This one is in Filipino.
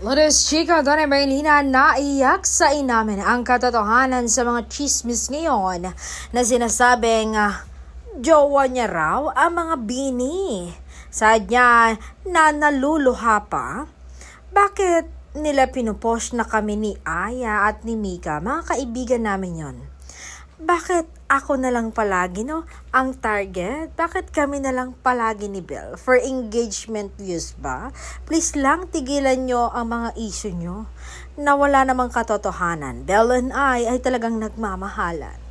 Lourdes Chica, Donna Merlina, naiyak sa inamin ang katotohanan sa mga chismis ngayon na sinasabing jowa niya raw ang mga bini. Saad niya na naluluha pa. Bakit nila pinupost na kami ni Aya at ni Mika, mga kaibigan namin yon? Bakit ako na lang palagi ang target? Bakit kami na lang palagi ni Belle? For engagement views ba? Please lang tigilan nyo ang mga issue nyo na wala namang katotohanan. Belle and I ay talagang nagmamahalan.